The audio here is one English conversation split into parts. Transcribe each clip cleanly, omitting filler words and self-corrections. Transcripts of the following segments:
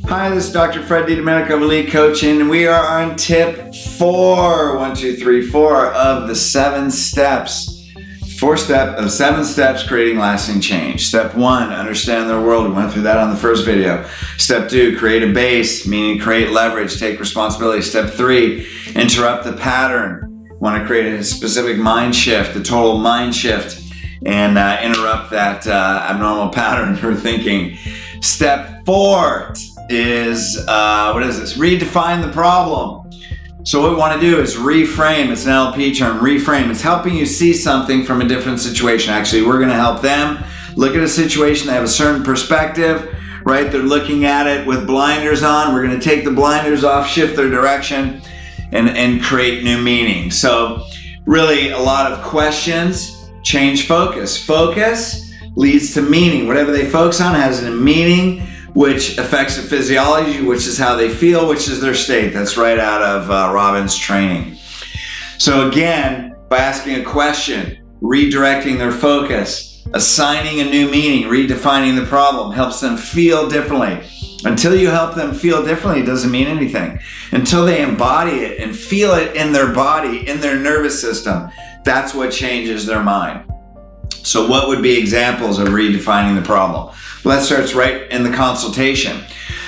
Hi, this is Dr. Fred DiDomenico of Elite Coaching, and we are on tip 4, 1, 2, 3, 4 of the 7 steps. 7 steps creating lasting change. Step 1, understand their world. We went through that on the first video. Step 2, create a base, meaning create leverage, take responsibility. Step 3, interrupt the pattern. Want to create a specific mind shift, a total mind shift, and interrupt that abnormal pattern you're thinking. Step 4 is, redefine the problem. So what we want to do is reframe. It's an NLP term, reframe. It's helping you see something from a different situation. Actually, we're going to help them look at a situation. They have a certain perspective, right? They're looking at it with blinders on. We're going to take the blinders off, shift their direction, and create new meaning. So really a lot of questions, change focus. Focus leads to meaning. Whatever they focus on has a meaning, which affects the physiology, which is how they feel, which is their state. That's right out of Robbins' training. So again, by asking a question, redirecting their focus, assigning a new meaning, redefining the problem, helps them feel differently. Until you help them feel differently, it doesn't mean anything. Until they embody it and feel it in their body, in their nervous system, that's what changes their mind. So what would be examples of redefining the problem? Well, that starts right in the consultation.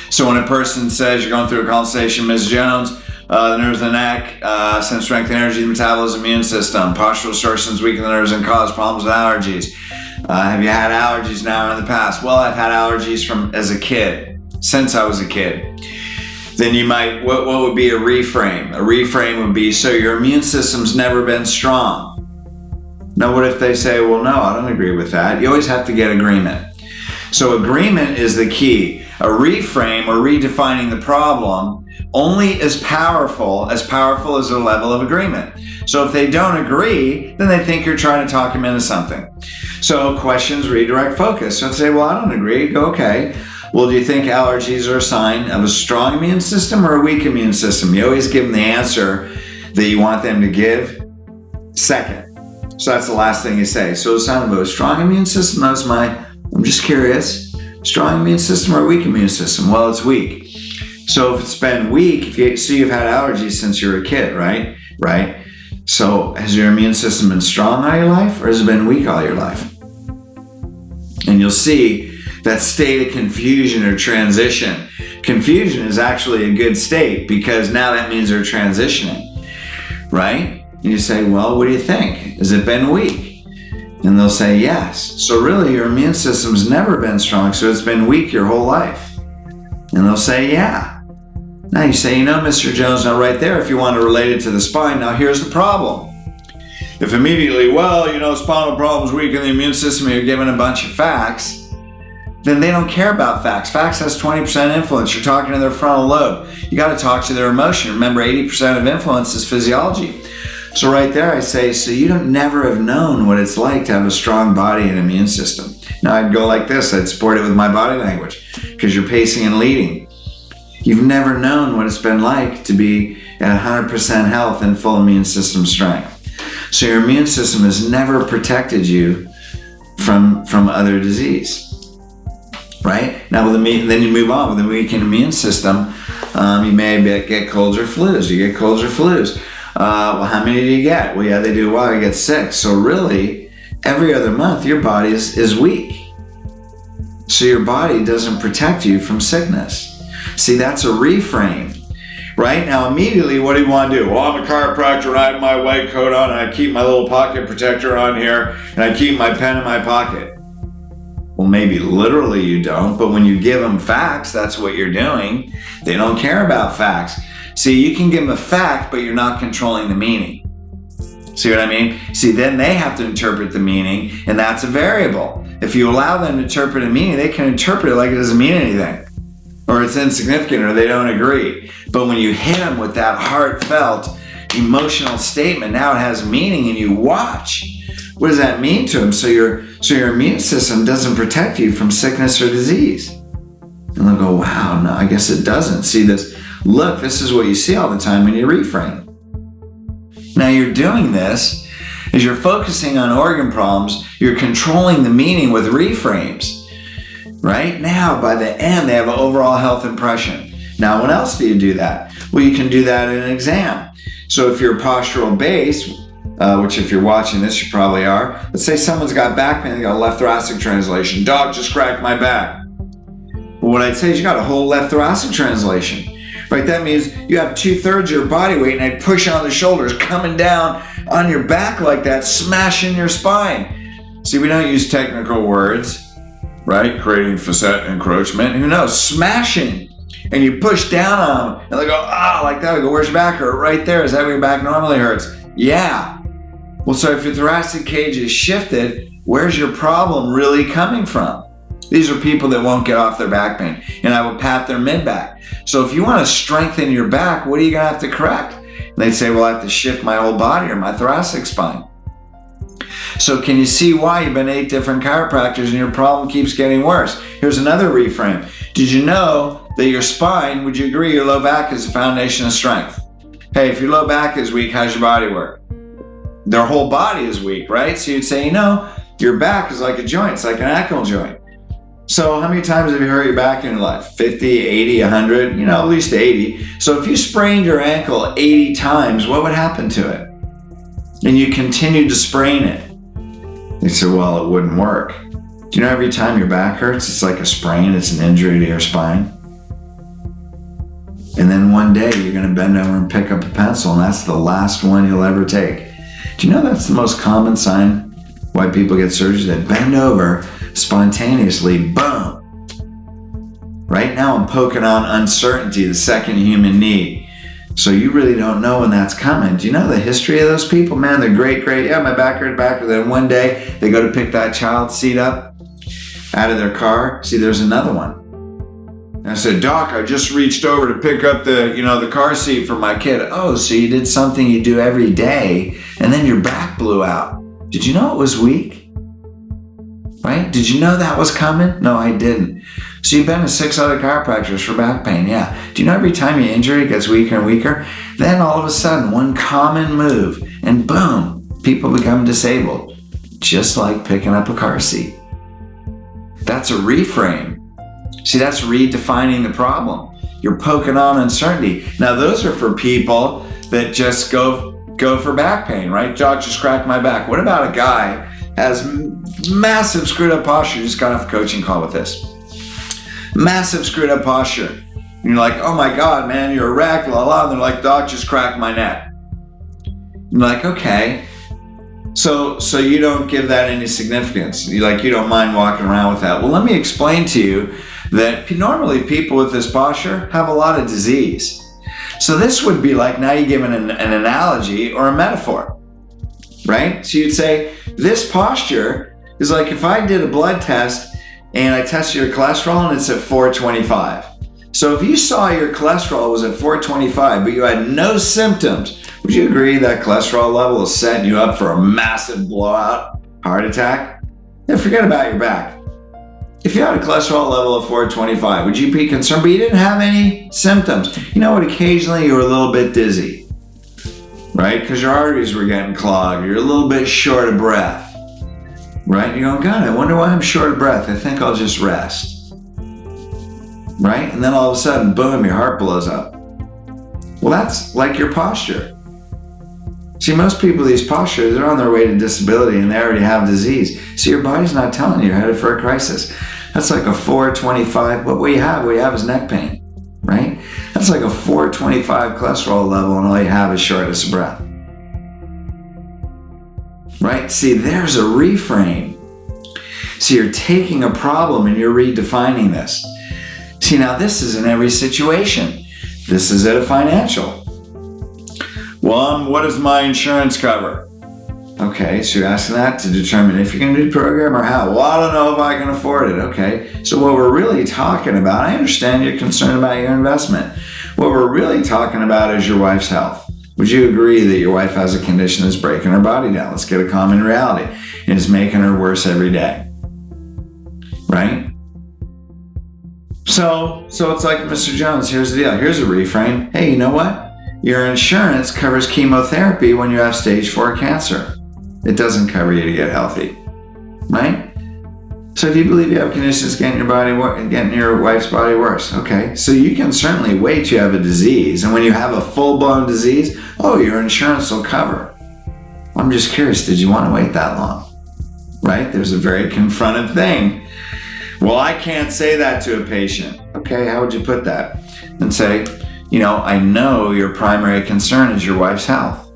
So when a person says, you're going through a consultation, Ms. Jones, the nerves of the neck, sense strength, energy, metabolism, immune system, postural distortions, weaken the nerves and cause problems with allergies. Have you had allergies now or in the past? Well, I've had allergies as a kid, since I was a kid. Then you might, what would be a reframe? A reframe would be, so your immune system's never been strong. Now, what if they say, well, no, I don't agree with that? You always have to get agreement. So agreement is the key. A reframe or redefining the problem only as powerful as a level of agreement. So if they don't agree, then they think you're trying to talk them into something. So questions redirect focus. So if they say, well, I don't agree, you go, okay. Well, do you think allergies are a sign of a strong immune system or a weak immune system? You always give them the answer that you want them to give second. So that's the last thing you say. So it's not about a strong immune system. I'm just curious, strong immune system or weak immune system? Well, it's weak. So if it's been weak, you've had allergies since you were a kid, right? Right. So has your immune system been strong all your life or has it been weak all your life? And you'll see that state of confusion or transition. Confusion is actually a good state because now that means they're transitioning, right? And you say, well, what do you think? Has it been weak? And they'll say, yes. So really, your immune system's never been strong, so it's been weak your whole life. And they'll say, yeah. Now you say, Mr. Jones, now right there, if you want to relate it to the spine, now here's the problem. If immediately, spinal problems weaken the immune system, and you're given a bunch of facts, then they don't care about facts. Facts has 20% influence. You're talking to their frontal lobe. You got to talk to their emotion. Remember, 80% of influence is physiology. So right there I say, so you don't never have known what it's like to have a strong body and immune system. Now I'd go like this, I'd support it with my body language because you're pacing and leading. You've never known what it's been like to be at 100% health and full immune system strength. So your immune system has never protected you from other disease, right? Now then you move on with the weakened immune system. You may get colds or flus. You get colds or flus. Well, how many do you get? Well, yeah, they do. Well, you get 6. So really, every other month, your body is weak. So your body doesn't protect you from sickness. See, that's a reframe, right? Now, immediately, what do you want to do? Well, I'm a chiropractor, and I have my white coat on, and I keep my little pocket protector on here, and I keep my pen in my pocket. Well, maybe literally you don't, but when you give them facts, that's what you're doing. They don't care about facts. See, you can give them a fact, but you're not controlling the meaning. See what I mean? See, then they have to interpret the meaning, and that's a variable. If you allow them to interpret a meaning, they can interpret it like it doesn't mean anything, or it's insignificant, or they don't agree. But when you hit them with that heartfelt, emotional statement, now it has meaning, and you watch. What does that mean to them? So your immune system doesn't protect you from sickness or disease. And they'll go, wow, no, I guess it doesn't. See this? Look, this is what you see all the time when you reframe. Now you're doing this as you're focusing on organ problems, you're controlling the meaning with reframes. Right? Now, by the end, they have an overall health impression. Now, when else do you do that? Well, you can do that in an exam. So if you're postural based, which if you're watching this, you probably are. Let's say someone's got back pain, they got a left thoracic translation. Doc just cracked my back. Well, what I'd say is you got a whole left thoracic translation. Right? That means you have 2/3 of your body weight, and I'd push on the shoulders, coming down on your back like that, smashing your spine. See, we don't use technical words, right? Creating facet encroachment. Who knows? Smashing. And you push down on them, and they go, like that. I go, where's your back hurt? Right there. Is that where your back normally hurts? Yeah. Well, so if your thoracic cage is shifted, where's your problem really coming from? These are people that won't get off their back pain, and I will pat their mid-back. So if you want to strengthen your back, what are you going to have to correct? And they'd say, well, I have to shift my whole body or my thoracic spine. So can you see why you've been 8 different chiropractors and your problem keeps getting worse? Here's another reframe. Did you know that your spine, would you agree your low back is the foundation of strength? Hey, if your low back is weak, how's your body work? Their whole body is weak, right? So you'd say, your back is like a joint. It's like an ankle joint. So how many times have you hurt your back in your life? 50, 80, 100, at least 80. So if you sprained your ankle 80 times, what would happen to it? And you continued to sprain it. They said, well, it wouldn't work. Do you know every time your back hurts, it's like a sprain, it's an injury to your spine? And then one day you're going to bend over and pick up a pencil, and that's the last one you'll ever take. Do you know that's the most common sign why people get surgery? They bend over, spontaneously, boom. Right now I'm poking on uncertainty, the second human need. So you really don't know when that's coming. Do you know the history of those people? Man, they're great. Yeah, my back hurt. Then one day they go to pick that child's seat up out of their car. See, there's another one. And I said, Doc, I just reached over to pick up the car seat for my kid. Oh, so you did something you do every day and then your back blew out. Did you know it was weak? Right? Did you know that was coming? No, I didn't. So you've been to 6 other chiropractors for back pain. Yeah. Do you know every time you injure it gets weaker and weaker? Then all of a sudden, one common move and boom, people become disabled. Just like picking up a car seat. That's a reframe. See, that's redefining the problem. You're poking on uncertainty. Now, those are for people that just go for back pain, right? Doc just cracked my back. What about a guy has massive screwed up posture? Just got off a coaching call with this. Massive screwed up posture. And you're like, oh my God, man, you're a wreck, la la. And they're like, Doc just cracked my neck. You're like, okay. So you don't give that any significance. You don't mind walking around with that. Well, let me explain to you that normally people with this posture have a lot of disease. So this would be like, now you give an analogy or a metaphor, right? So you'd say, this posture is like if I did a blood test and I tested your cholesterol and it's at 425. So if you saw your cholesterol was at 425, but you had no symptoms, would you agree that cholesterol level is setting you up for a massive blowout heart attack? Then forget about your back. If you had a cholesterol level of 425, would you be concerned, but you didn't have any symptoms? You know what, occasionally you were a little bit dizzy, right? Because your arteries were getting clogged. You're a little bit short of breath, right? You're going, God, I wonder why I'm short of breath. I think I'll just rest, right? And then all of a sudden, boom, your heart blows up. Well, that's like your posture. See, most people with these postures, they're on their way to disability and they already have disease. So your body's not telling you you're headed for a crisis. That's like a 425. What we have is neck pain, right? That's like a 425 cholesterol level and all you have is shortness of breath. Right? See, there's a reframe. So you're taking a problem and you're redefining this. See, now this is in every situation. This is at a financial. Well, what does my insurance cover? Okay, so you're asking that to determine if you're going to do the program or how. Well, I don't know if I can afford it. Okay, so what we're really talking about, I understand you're concerned about your investment. What we're really talking about is your wife's health. Would you agree that your wife has a condition that's breaking her body down? Let's get a common reality. It is making her worse every day, right? So it's like, Mr. Jones, here's the deal. Here's a reframe. Hey, you know what? Your insurance covers chemotherapy when you have stage 4 cancer. It doesn't cover you to get healthy, right? So do you believe you have conditions getting your wife's body worse? Okay, so you can certainly wait you have a disease, and when you have a full-blown disease, your insurance will cover. I'm just curious, did you want to wait that long? Right? There's a very confrontive thing. Well, I can't say that to a patient. Okay, how would you put that? And say, I know your primary concern is your wife's health.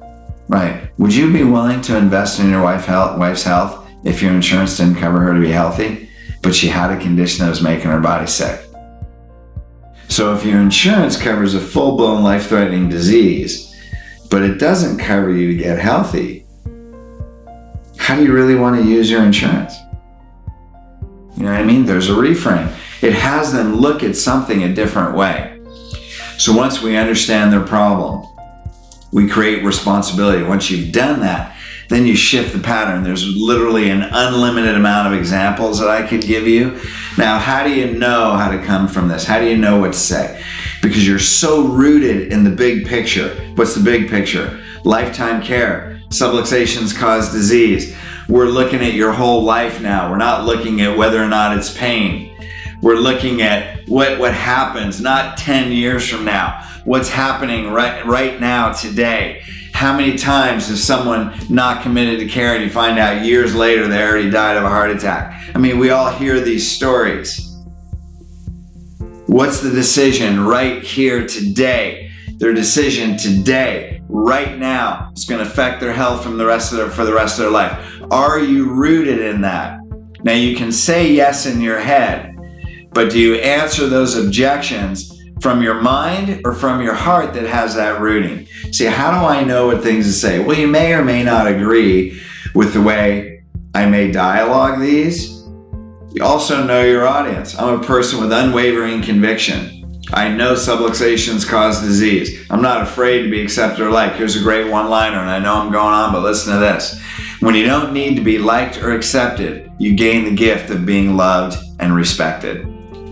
Right. Would you be willing to invest in your wife's health if your insurance didn't cover her to be healthy, but she had a condition that was making her body sick? So if your insurance covers a full-blown life-threatening disease, but it doesn't cover you to get healthy, how do you really want to use your insurance? You know what I mean? There's a reframe. It has them look at something a different way. So once we understand their problem, we create responsibility. Once you've done that, then you shift the pattern. There's literally an unlimited amount of examples that I could give you. Now, how do you know how to come from this? How do you know what to say? Because you're so rooted in the big picture. What's the big picture? Lifetime care. Subluxations cause disease. We're looking at your whole life now. We're not looking at whether or not it's pain. We're looking at what happens, not 10 years from now. What's happening right now, today. How many times has someone not committed to care and you find out years later they already died of a heart attack? I mean, we all hear these stories. What's the decision right here today? Their decision today, right now, is going to affect their health for the rest of their life. Are you rooted in that? Now, you can say yes in your head, but do you answer those objections from your mind or from your heart that has that rooting? See, how do I know what things to say? Well, you may or may not agree with the way I may dialogue these. You also know your audience. I'm a person with unwavering conviction. I know subluxations cause disease. I'm not afraid to be accepted or liked. Here's a great one-liner, and I know I'm going on, but listen to this. When you don't need to be liked or accepted, you gain the gift of being loved and respected.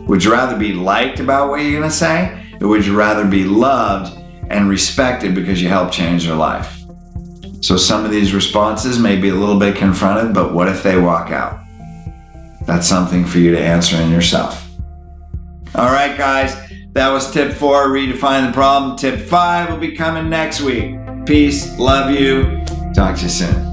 Would you rather be liked about what you're going to say, or would you rather be loved and respected because you helped change their life? So some of these responses may be a little bit confronted, but what if they walk out? That's something for you to answer in yourself. All right, guys, that was tip 4, redefine the problem. Tip 5 will be coming next week. Peace, love you. Talk to you soon.